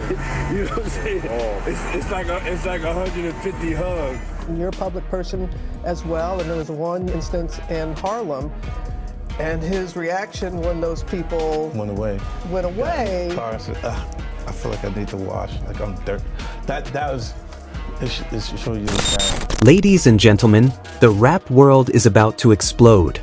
You know what I'm saying? It's like 150 hugs. You're a public person as well, and there was one instance in Harlem, and his reaction when those people went away. Yeah, car said, I feel like I need to wash, like I'm dirt. That was, it shows you the bad. Ladies and gentlemen, the rap world is about to explode.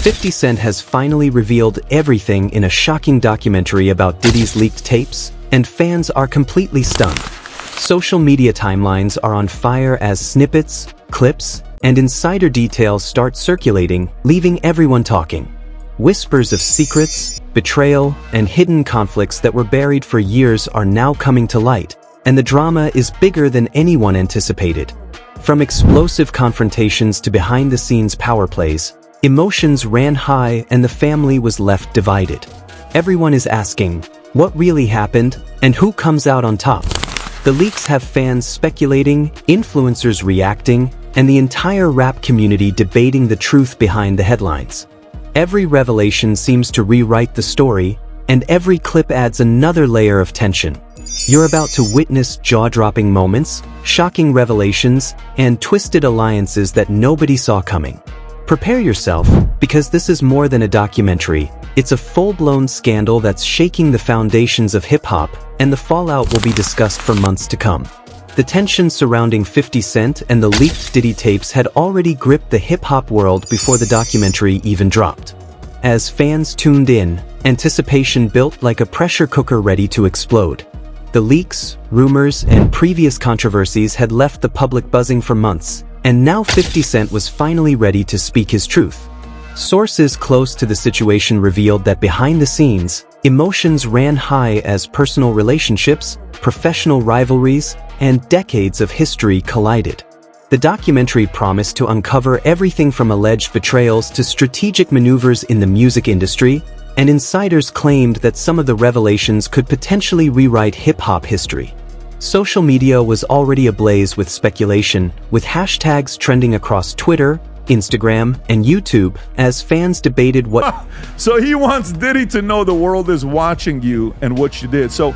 50 Cent has finally revealed everything in a shocking documentary about Diddy's leaked tapes, and fans are completely stunned. Social media timelines are on fire as snippets, clips, and insider details start circulating, leaving everyone talking. Whispers of secrets, betrayal, and hidden conflicts that were buried for years are now coming to light, and the drama is bigger than anyone anticipated. From explosive confrontations to behind-the-scenes power plays, emotions ran high and the family was left divided. Everyone is asking, what really happened, and who comes out on top? The leaks have fans speculating, influencers reacting, and the entire rap community debating the truth behind the headlines. Every revelation seems to rewrite the story, and every clip adds another layer of tension. You're about to witness jaw-dropping moments, shocking revelations, and twisted alliances that nobody saw coming. Prepare yourself, because this is more than a documentary. It's a full-blown scandal that's shaking the foundations of hip-hop, and the fallout will be discussed for months to come. The tension surrounding 50 Cent and the leaked Diddy tapes had already gripped the hip-hop world before the documentary even dropped. As fans tuned in, anticipation built like a pressure cooker ready to explode. The leaks, rumors, and previous controversies had left the public buzzing for months, and now 50 Cent was finally ready to speak his truth. Sources close to the situation revealed that behind the scenes, emotions ran high as personal relationships, professional rivalries, and decades of history collided. The documentary promised to uncover everything from alleged betrayals to strategic maneuvers in the music industry, and insiders claimed that some of the revelations could potentially rewrite hip-hop history. Social media was already ablaze with speculation, with hashtags trending across Twitter, Instagram, and YouTube as fans debated what... So he wants Diddy to know the world is watching you and what you did. So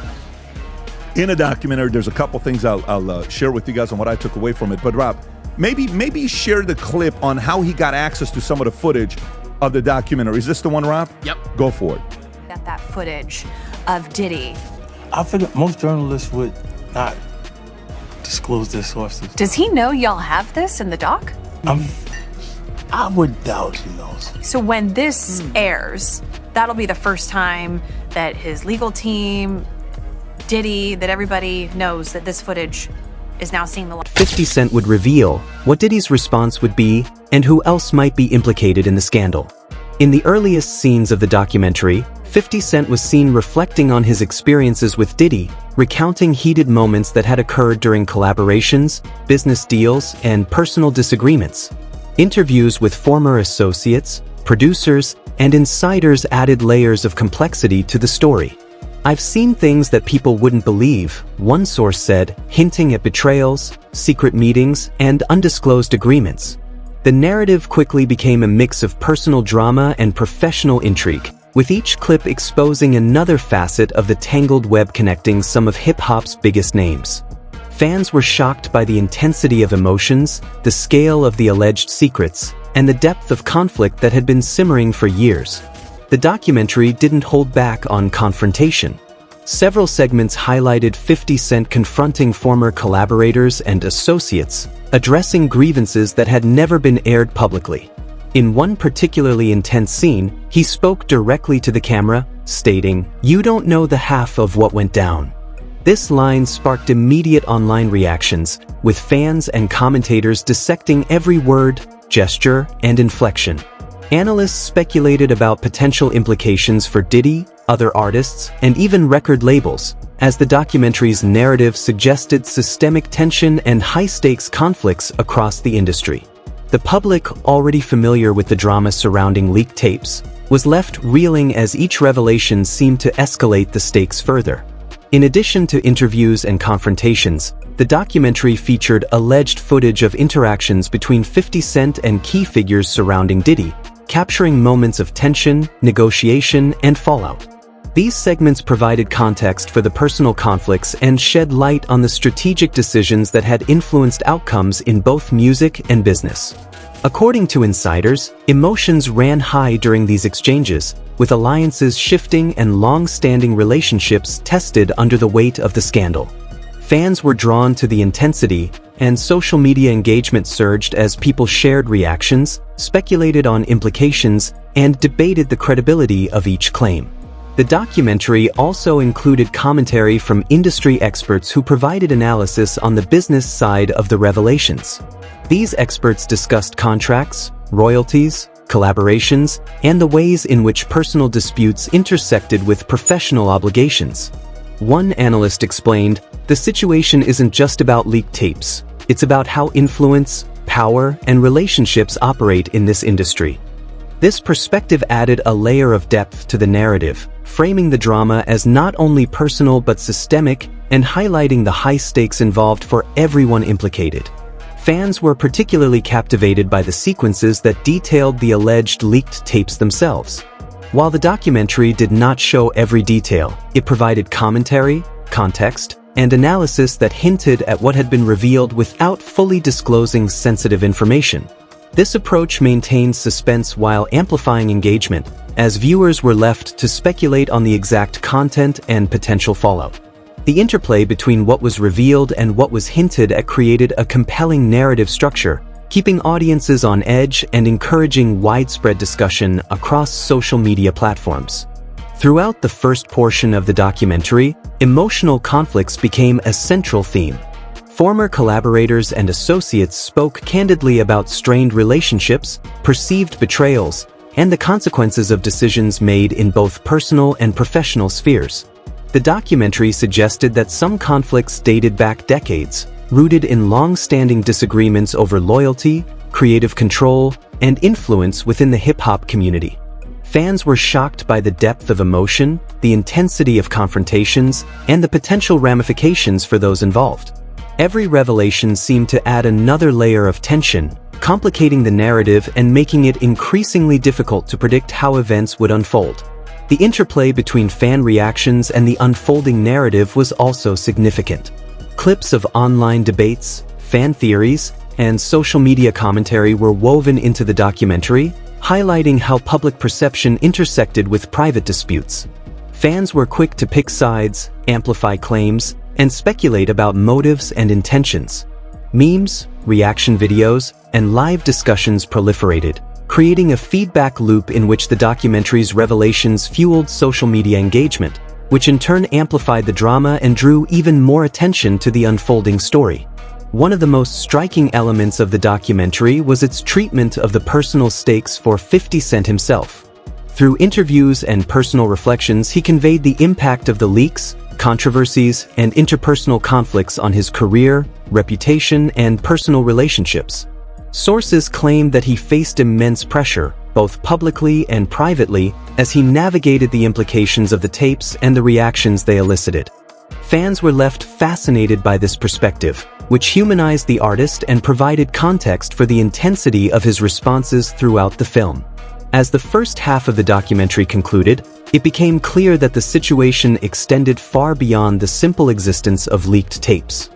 in a documentary, there's a couple things I'll share with you guys on what I took away from it. But Rob, maybe share the clip on how he got access to some of the footage of the documentary. Is this the one, Rob? Yep. Go for it. Got that footage of Diddy. I figured most journalists would not disclose their sources. Does he know y'all have this in the doc? I would doubt he knows. So when this airs, that'll be the first time that his legal team, Diddy, that everybody knows that this footage is now seeing the light. 50 Cent would reveal what Diddy's response would be and who else might be implicated in the scandal. In the earliest scenes of the documentary, 50 Cent was seen reflecting on his experiences with Diddy, recounting heated moments that had occurred during collaborations, business deals, and personal disagreements. Interviews with former associates, producers, and insiders added layers of complexity to the story. I've seen things that people wouldn't believe, one source said, hinting at betrayals, secret meetings, and undisclosed agreements. The narrative quickly became a mix of personal drama and professional intrigue, with each clip exposing another facet of the tangled web connecting some of hip-hop's biggest names. Fans were shocked by the intensity of emotions, the scale of the alleged secrets, and the depth of conflict that had been simmering for years. The documentary didn't hold back on confrontation. Several segments highlighted 50 Cent confronting former collaborators and associates, addressing grievances that had never been aired publicly. In one particularly intense scene, he spoke directly to the camera, stating, "You don't know the half of what went down." This line sparked immediate online reactions, with fans and commentators dissecting every word, gesture, and inflection. Analysts speculated about potential implications for Diddy, other artists, and even record labels, as the documentary's narrative suggested systemic tension and high-stakes conflicts across the industry. The public, already familiar with the drama surrounding leaked tapes, was left reeling as each revelation seemed to escalate the stakes further. In addition to interviews and confrontations, the documentary featured alleged footage of interactions between 50 Cent and key figures surrounding Diddy, capturing moments of tension, negotiation, and fallout. These segments provided context for the personal conflicts and shed light on the strategic decisions that had influenced outcomes in both music and business. According to insiders, emotions ran high during these exchanges, with alliances shifting and long-standing relationships tested under the weight of the scandal. Fans were drawn to the intensity, and social media engagement surged as people shared reactions, speculated on implications, and debated the credibility of each claim. The documentary also included commentary from industry experts who provided analysis on the business side of the revelations. These experts discussed contracts, royalties, collaborations, and the ways in which personal disputes intersected with professional obligations. One analyst explained, "The situation isn't just about leaked tapes. It's about how influence, power, and relationships operate in this industry." This perspective added a layer of depth to the narrative, framing the drama as not only personal but systemic and highlighting the high stakes involved for everyone implicated. Fans were particularly captivated by the sequences that detailed the alleged leaked tapes themselves. While the documentary did not show every detail, it provided commentary, context, and analysis that hinted at what had been revealed without fully disclosing sensitive information. This approach maintained suspense while amplifying engagement, as viewers were left to speculate on the exact content and potential fallout. The interplay between what was revealed and what was hinted at created a compelling narrative structure, keeping audiences on edge and encouraging widespread discussion across social media platforms. Throughout the first portion of the documentary, emotional conflicts became a central theme. Former collaborators and associates spoke candidly about strained relationships, perceived betrayals, and the consequences of decisions made in both personal and professional spheres. The documentary suggested that some conflicts dated back decades, rooted in long-standing disagreements over loyalty, creative control, and influence within the hip-hop community. Fans were shocked by the depth of emotion, the intensity of confrontations, and the potential ramifications for those involved. Every revelation seemed to add another layer of tension, complicating the narrative and making it increasingly difficult to predict how events would unfold. The interplay between fan reactions and the unfolding narrative was also significant. Clips of online debates, fan theories, and social media commentary were woven into the documentary, highlighting how public perception intersected with private disputes. Fans were quick to pick sides, amplify claims, and speculate about motives and intentions. Memes, reaction videos, and live discussions proliferated, creating a feedback loop in which the documentary's revelations fueled social media engagement, which in turn amplified the drama and drew even more attention to the unfolding story. One of the most striking elements of the documentary was its treatment of the personal stakes for 50 Cent himself. Through interviews and personal reflections, he conveyed the impact of the leaks, controversies, and interpersonal conflicts on his career, reputation, and personal relationships. Sources claim that he faced immense pressure, both publicly and privately, as he navigated the implications of the tapes and the reactions they elicited. Fans were left fascinated by this perspective, which humanized the artist and provided context for the intensity of his responses throughout the film. As the first half of the documentary concluded, it became clear that the situation extended far beyond the simple existence of leaked tapes.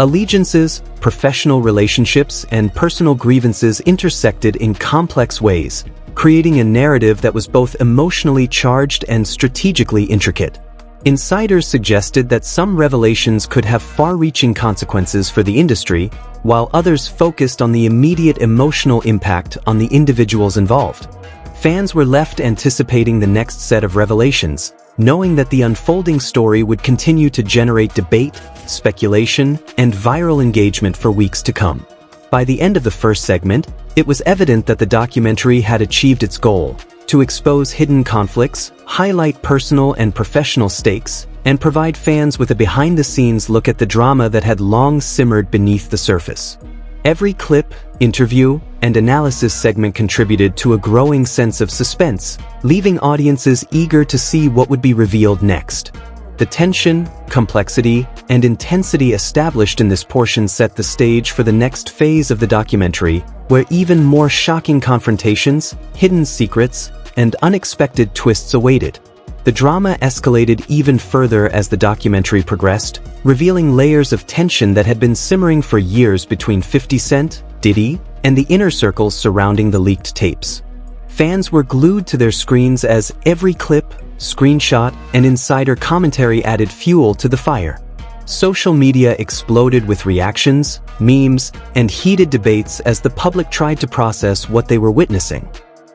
Allegiances, professional relationships, and personal grievances intersected in complex ways, creating a narrative that was both emotionally charged and strategically intricate. Insiders suggested that some revelations could have far-reaching consequences for the industry, while others focused on the immediate emotional impact on the individuals involved. Fans were left anticipating the next set of revelations, knowing that the unfolding story would continue to generate debate, speculation, and viral engagement for weeks to come. By the end of the first segment, it was evident that the documentary had achieved its goal: to expose hidden conflicts, highlight personal and professional stakes, and provide fans with a behind-the-scenes look at the drama that had long simmered beneath the surface. Every clip, interview, and analysis segment contributed to a growing sense of suspense, leaving audiences eager to see what would be revealed next. The tension, complexity, and intensity established in this portion set the stage for the next phase of the documentary, where even more shocking confrontations, hidden secrets, and unexpected twists awaited. The drama escalated even further as the documentary progressed, revealing layers of tension that had been simmering for years between 50 Cent, Diddy, and the inner circles surrounding the leaked tapes. Fans were glued to their screens as every clip, screenshot, and insider commentary added fuel to the fire. Social media exploded with reactions, memes, and heated debates as the public tried to process what they were witnessing.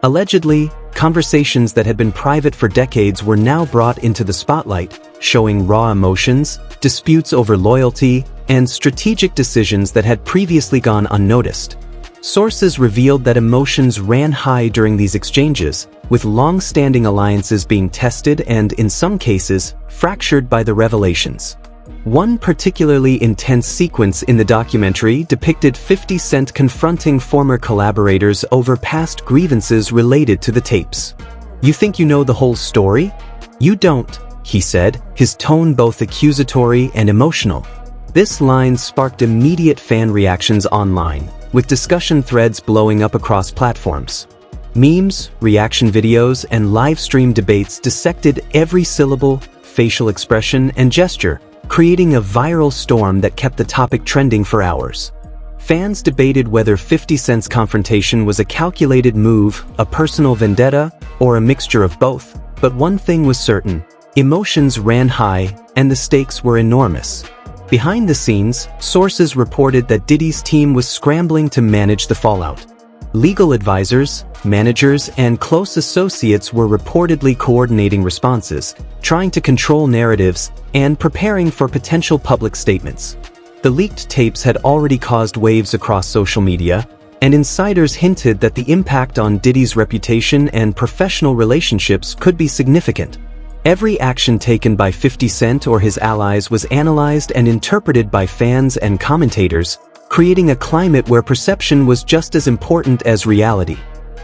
Allegedly, conversations that had been private for decades were now brought into the spotlight, showing raw emotions, disputes over loyalty, and strategic decisions that had previously gone unnoticed. Sources revealed that emotions ran high during these exchanges, with long-standing alliances being tested and, in some cases, fractured by the revelations. One particularly intense sequence in the documentary depicted 50 Cent confronting former collaborators over past grievances related to the tapes. "You think you know the whole story? You don't," he said, his tone both accusatory and emotional. This line sparked immediate fan reactions online, with discussion threads blowing up across platforms. Memes, reaction videos, and live stream debates dissected every syllable, facial expression, and gesture, creating a viral storm that kept the topic trending for hours. Fans debated whether 50 Cent's confrontation was a calculated move, a personal vendetta, or a mixture of both, but one thing was certain: emotions ran high, and the stakes were enormous. Behind the scenes, sources reported that Diddy's team was scrambling to manage the fallout. Legal advisors, managers, and close associates were reportedly coordinating responses, trying to control narratives, and preparing for potential public statements. The leaked tapes had already caused waves across social media, and insiders hinted that the impact on Diddy's reputation and professional relationships could be significant. Every action taken by 50 Cent or his allies was analyzed and interpreted by fans and commentators, creating a climate where perception was just as important as reality.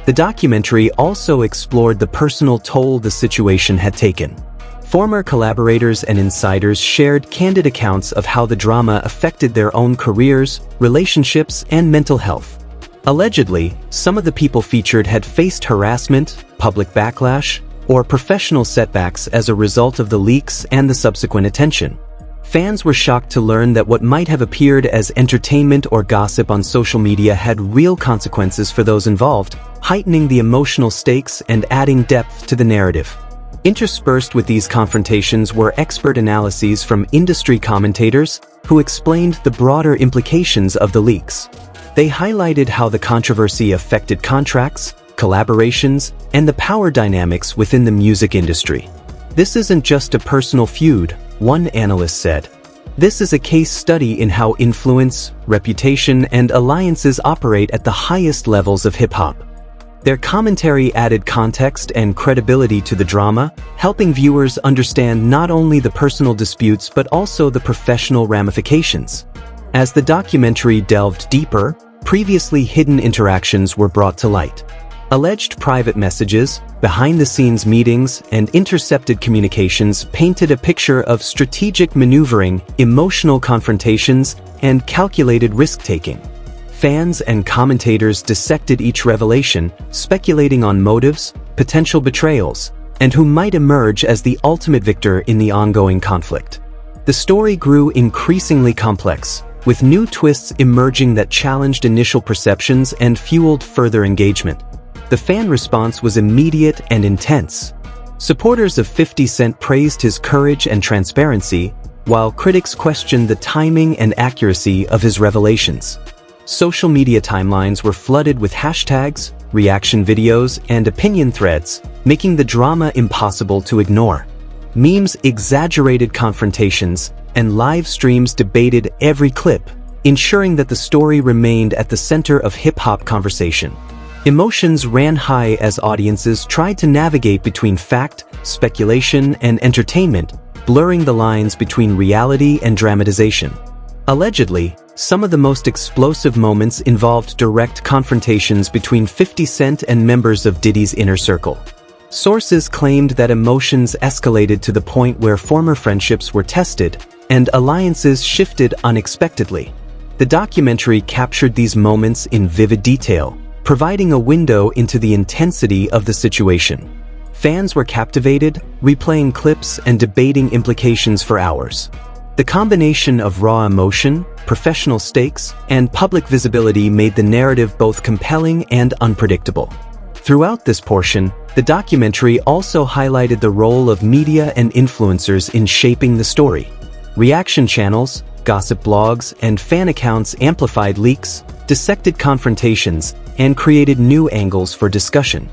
The documentary also explored the personal toll the situation had taken. Former collaborators and insiders shared candid accounts of how the drama affected their own careers, relationships, and mental health. Allegedly, some of the people featured had faced harassment, public backlash, or professional setbacks as a result of the leaks and the subsequent attention. Fans were shocked to learn that what might have appeared as entertainment or gossip on social media had real consequences for those involved, heightening the emotional stakes and adding depth to the narrative. Interspersed with these confrontations were expert analyses from industry commentators who explained the broader implications of the leaks. They highlighted how the controversy affected contracts, collaborations, and the power dynamics within the music industry. "This isn't just a personal feud," one analyst said. "This is a case study in how influence, reputation, and alliances operate at the highest levels of hip-hop." Their commentary added context and credibility to the drama, helping viewers understand not only the personal disputes but also the professional ramifications. As the documentary delved deeper, previously hidden interactions were brought to light. Alleged private messages, behind-the-scenes meetings, and intercepted communications painted a picture of strategic maneuvering, emotional confrontations, and calculated risk-taking. Fans and commentators dissected each revelation, speculating on motives, potential betrayals, and who might emerge as the ultimate victor in the ongoing conflict. The story grew increasingly complex, with new twists emerging that challenged initial perceptions and fueled further engagement. The fan response was immediate and intense. Supporters of 50 Cent praised his courage and transparency, while critics questioned the timing and accuracy of his revelations. Social media timelines were flooded with hashtags, reaction videos, and opinion threads, making the drama impossible to ignore. Memes exaggerated confrontations, and live streams debated every clip, ensuring that the story remained at the center of hip-hop conversation. Emotions ran high as audiences tried to navigate between fact, speculation, and entertainment, blurring the lines between reality and dramatization. Allegedly, some of the most explosive moments involved direct confrontations between 50 Cent and members of Diddy's inner circle. Sources claimed that emotions escalated to the point where former friendships were tested, and alliances shifted unexpectedly. The documentary captured these moments in vivid detail, providing a window into the intensity of the situation. Fans were captivated, replaying clips and debating implications for hours. The combination of raw emotion, professional stakes, and public visibility made the narrative both compelling and unpredictable. Throughout this portion, the documentary also highlighted the role of media and influencers in shaping the story. Reaction channels, gossip blogs, and fan accounts amplified leaks, dissected confrontations, and created new angles for discussion.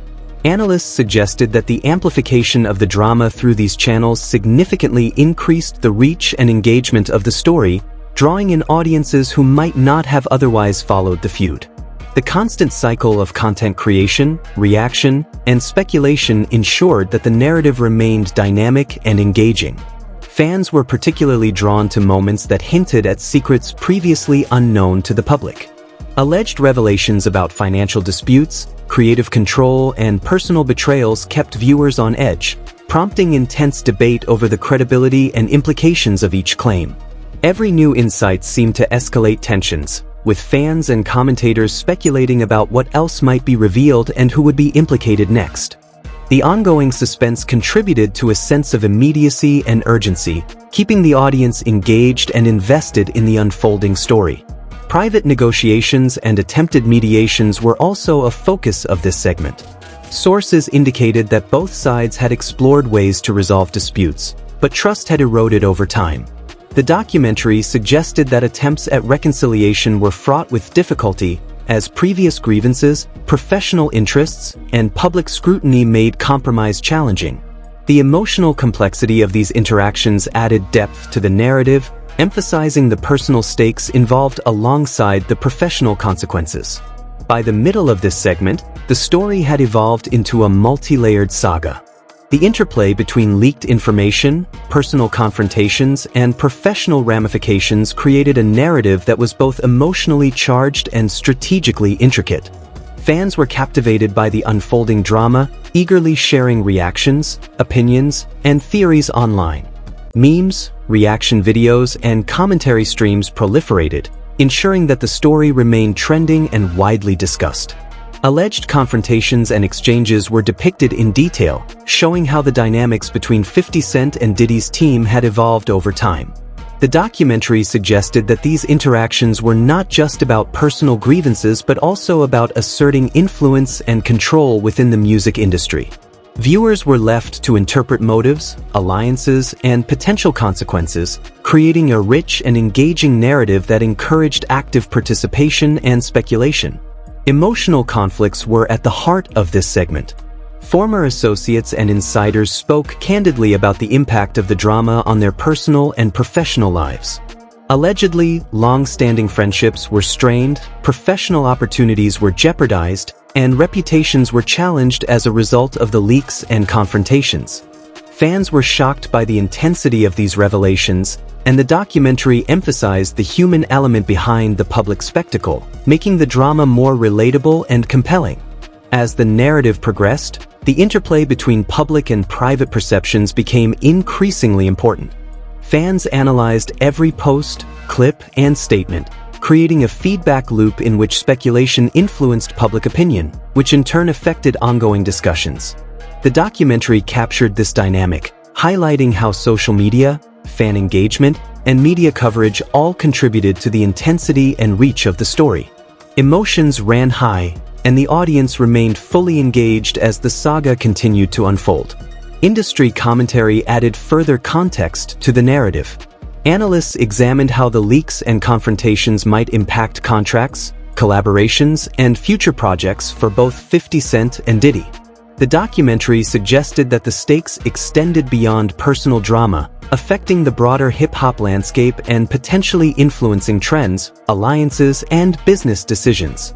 Analysts suggested that the amplification of the drama through these channels significantly increased the reach and engagement of the story, drawing in audiences who might not have otherwise followed the feud. The constant cycle of content creation, reaction, and speculation ensured that the narrative remained dynamic and engaging. Fans were particularly drawn to moments that hinted at secrets previously unknown to the public. Alleged revelations about financial disputes, creative control, and personal betrayals kept viewers on edge, prompting intense debate over the credibility and implications of each claim. Every new insight seemed to escalate tensions, with fans and commentators speculating about what else might be revealed and who would be implicated next. The ongoing suspense contributed to a sense of immediacy and urgency, keeping the audience engaged and invested in the unfolding story. Private negotiations and attempted mediations were also a focus of this segment. Sources indicated that both sides had explored ways to resolve disputes, but trust had eroded over time. The documentary suggested that attempts at reconciliation were fraught with difficulty, as previous grievances, professional interests, and public scrutiny made compromise challenging. The emotional complexity of these interactions added depth to the narrative, emphasizing the personal stakes involved alongside the professional consequences. By the middle of this segment, the story had evolved into a multi-layered saga. The interplay between leaked information, personal confrontations, and professional ramifications created a narrative that was both emotionally charged and strategically intricate. Fans were captivated by the unfolding drama, eagerly sharing reactions, opinions, and theories online. Memes, reaction videos, and commentary streams proliferated, ensuring that the story remained trending and widely discussed. Alleged confrontations and exchanges were depicted in detail, showing how the dynamics between 50 Cent and Diddy's team had evolved over time. The documentary suggested that these interactions were not just about personal grievances but also about asserting influence and control within the music industry. Viewers were left to interpret motives, alliances, and potential consequences, creating a rich and engaging narrative that encouraged active participation and speculation. Emotional conflicts were at the heart of this segment. Former associates and insiders spoke candidly about the impact of the drama on their personal and professional lives. Allegedly, long-standing friendships were strained, professional opportunities were jeopardized, and reputations were challenged as a result of the leaks and confrontations. Fans were shocked by the intensity of these revelations, and the documentary emphasized the human element behind the public spectacle, making the drama more relatable and compelling. As the narrative progressed, the interplay between public and private perceptions became increasingly important. Fans analyzed every post, clip, and statement, creating a feedback loop in which speculation influenced public opinion, which in turn affected ongoing discussions. The documentary captured this dynamic, highlighting how social media, fan engagement, and media coverage all contributed to the intensity and reach of the story. Emotions ran high, and the audience remained fully engaged as the saga continued to unfold. Industry commentary added further context to the narrative. Analysts examined how the leaks and confrontations might impact contracts, collaborations, and future projects for both 50 Cent and Diddy. The documentary suggested that the stakes extended beyond personal drama, affecting the broader hip-hop landscape and potentially influencing trends, alliances, and business decisions.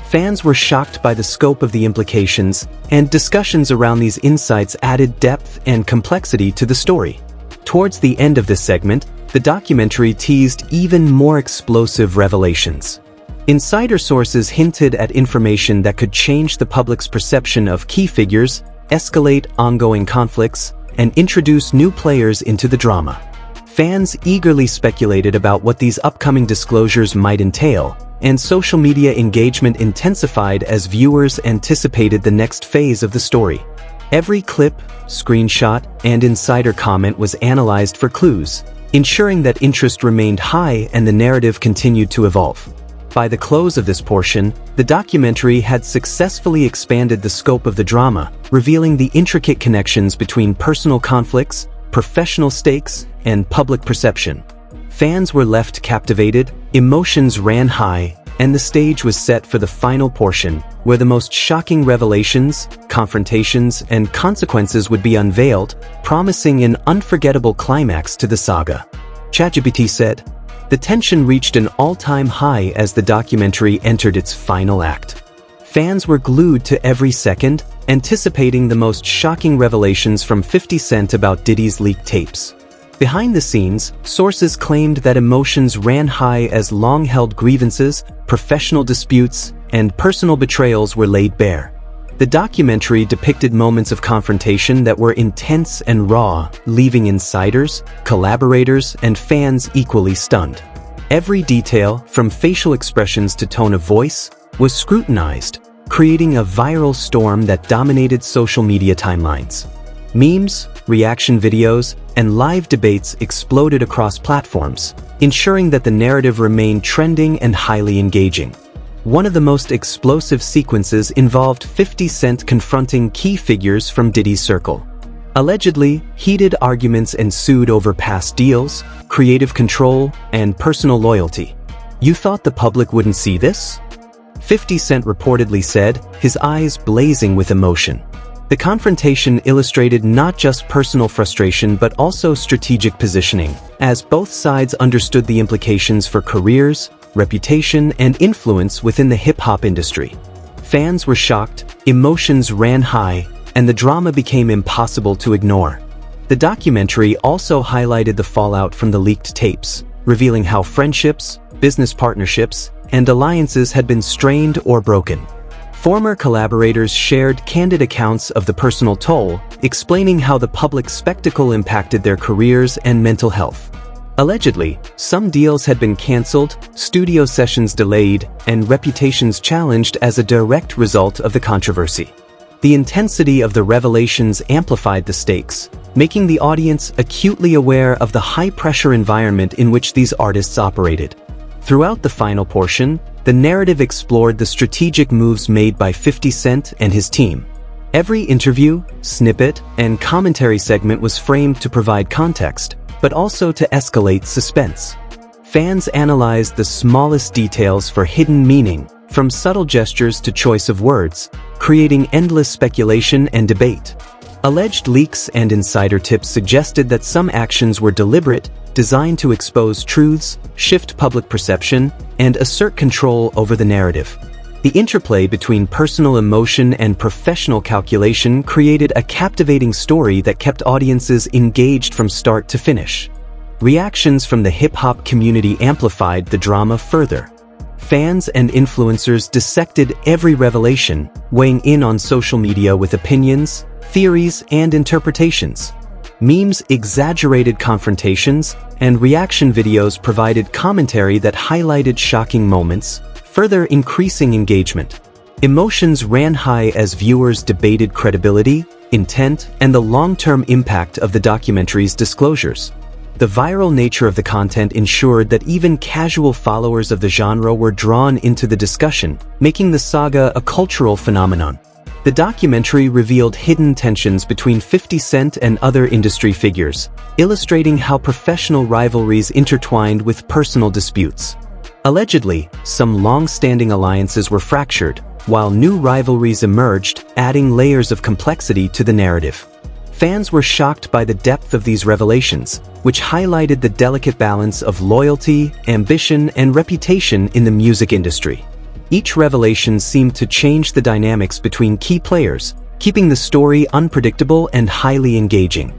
Fans were shocked by the scope of the implications, and discussions around these insights added depth and complexity to the story. Towards the end of this segment, the documentary teased even more explosive revelations. Insider sources hinted at information that could change the public's perception of key figures, escalate ongoing conflicts, and introduce new players into the drama. Fans eagerly speculated about what these upcoming disclosures might entail, and social media engagement intensified as viewers anticipated the next phase of the story. Every clip, screenshot, and insider comment was analyzed for clues, ensuring that interest remained high and the narrative continued to evolve. By the close of this portion, the documentary had successfully expanded the scope of the drama, revealing the intricate connections between personal conflicts, professional stakes, and public perception. Fans were left captivated, emotions ran high, and the stage was set for the final portion, where the most shocking revelations, confrontations, and consequences would be unveiled, promising an unforgettable climax to the saga. ChatGPT said, "The tension reached an all-time high as the documentary entered its final act. Fans were glued to every second, anticipating the most shocking revelations from 50 Cent about Diddy's leaked tapes. Behind the scenes, sources claimed that emotions ran high as long-held grievances, professional disputes, and personal betrayals were laid bare. The documentary depicted moments of confrontation that were intense and raw, leaving insiders, collaborators, and fans equally stunned. Every detail, from facial expressions to tone of voice, was scrutinized, creating a viral storm that dominated social media timelines. Memes, reaction videos, and live debates exploded across platforms, ensuring that the narrative remained trending and highly engaging. One of the most explosive sequences involved 50 Cent confronting key figures from Diddy's circle. Allegedly, heated arguments ensued over past deals, creative control, and personal loyalty. "You thought the public wouldn't see this?" 50 Cent reportedly said, his eyes blazing with emotion. The confrontation illustrated not just personal frustration but also strategic positioning, as both sides understood the implications for careers, reputation, and influence within the hip-hop industry. Fans were shocked, emotions ran high, and the drama became impossible to ignore. The documentary also highlighted the fallout from the leaked tapes, revealing how friendships, business partnerships, and alliances had been strained or broken. Former collaborators shared candid accounts of the personal toll, explaining how the public spectacle impacted their careers and mental health. Allegedly, some deals had been canceled, studio sessions delayed, and reputations challenged as a direct result of the controversy. The intensity of the revelations amplified the stakes, making the audience acutely aware of the high-pressure environment in which these artists operated. Throughout the final portion, the narrative explored the strategic moves made by 50 Cent and his team. Every interview, snippet, and commentary segment was framed to provide context, but also to escalate suspense. Fans analyzed the smallest details for hidden meaning, from subtle gestures to choice of words, creating endless speculation and debate. Alleged leaks and insider tips suggested that some actions were deliberate, designed to expose truths, shift public perception, and assert control over the narrative. The interplay between personal emotion and professional calculation created a captivating story that kept audiences engaged from start to finish. Reactions from the hip-hop community amplified the drama further. Fans and influencers dissected every revelation, weighing in on social media with opinions, theories, and interpretations. Memes exaggerated confrontations, and reaction videos provided commentary that highlighted shocking moments, further increasing engagement. Emotions ran high as viewers debated credibility, intent, and the long-term impact of the documentary's disclosures. The viral nature of the content ensured that even casual followers of the genre were drawn into the discussion, making the saga a cultural phenomenon. The documentary revealed hidden tensions between 50 Cent and other industry figures, illustrating how professional rivalries intertwined with personal disputes. Allegedly, some long-standing alliances were fractured, while new rivalries emerged, adding layers of complexity to the narrative. Fans were shocked by the depth of these revelations, which highlighted the delicate balance of loyalty, ambition, and reputation in the music industry. Each revelation seemed to change the dynamics between key players, keeping the story unpredictable and highly engaging.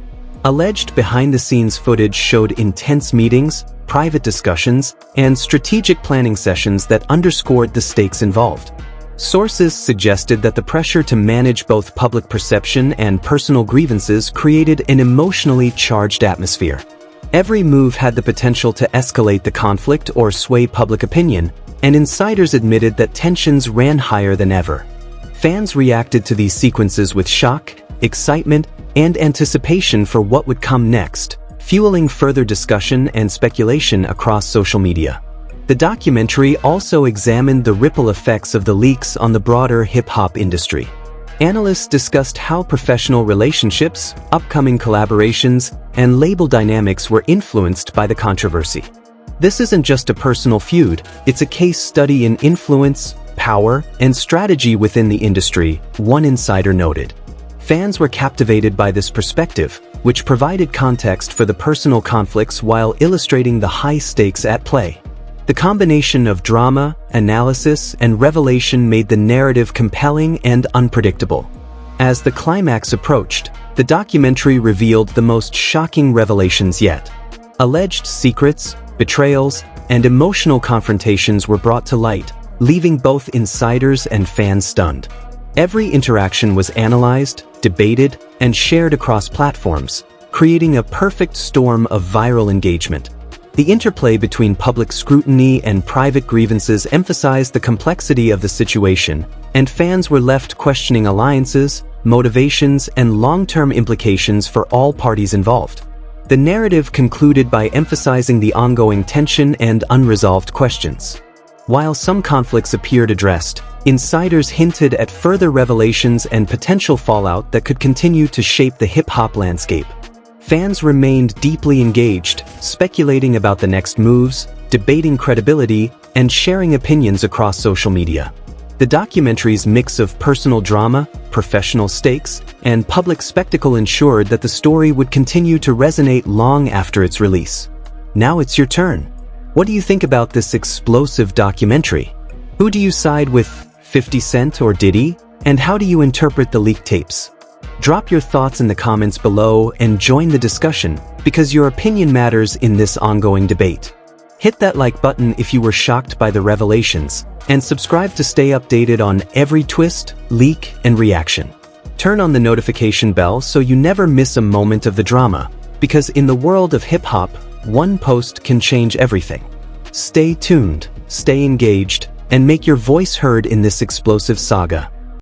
Alleged behind-the-scenes footage showed intense meetings, private discussions, and strategic planning sessions that underscored the stakes involved. Sources suggested that the pressure to manage both public perception and personal grievances created an emotionally charged atmosphere. Every move had the potential to escalate the conflict or sway public opinion, and insiders admitted that tensions ran higher than ever. Fans reacted to these sequences with shock, excitement, and anticipation for what would come next, fueling further discussion and speculation across social media. The documentary also examined the ripple effects of the leaks on the broader hip-hop industry. Analysts discussed how professional relationships, upcoming collaborations, and label dynamics were influenced by the controversy. This isn't just a personal feud, it's a case study in influence, power, and strategy within the industry, one insider noted. Fans were captivated by this perspective, which provided context for the personal conflicts while illustrating the high stakes at play. The combination of drama, analysis, and revelation made the narrative compelling and unpredictable. As the climax approached, the documentary revealed the most shocking revelations yet. Alleged secrets, betrayals, and emotional confrontations were brought to light, leaving both insiders and fans stunned. Every interaction was analyzed, debated, and shared across platforms, creating a perfect storm of viral engagement. The interplay between public scrutiny and private grievances emphasized the complexity of the situation, and fans were left questioning alliances, motivations, and long-term implications for all parties involved. The narrative concluded by emphasizing the ongoing tension and unresolved questions. While some conflicts appeared addressed, insiders hinted at further revelations and potential fallout that could continue to shape the hip-hop landscape. Fans remained deeply engaged, speculating about the next moves, debating credibility, and sharing opinions across social media. The documentary's mix of personal drama, professional stakes, and public spectacle ensured that the story would continue to resonate long after its release. Now it's your turn. What do you think about this explosive documentary? Who do you side with, 50 Cent or Diddy? And how do you interpret the leaked tapes? Drop your thoughts in the comments below and join the discussion, because your opinion matters in this ongoing debate. Hit that like button if you were shocked by the revelations, and subscribe to stay updated on every twist, leak, and reaction. Turn on the notification bell so you never miss a moment of the drama, because in the world of hip-hop, one post can change everything. Stay tuned, stay engaged, and make your voice heard in this explosive saga.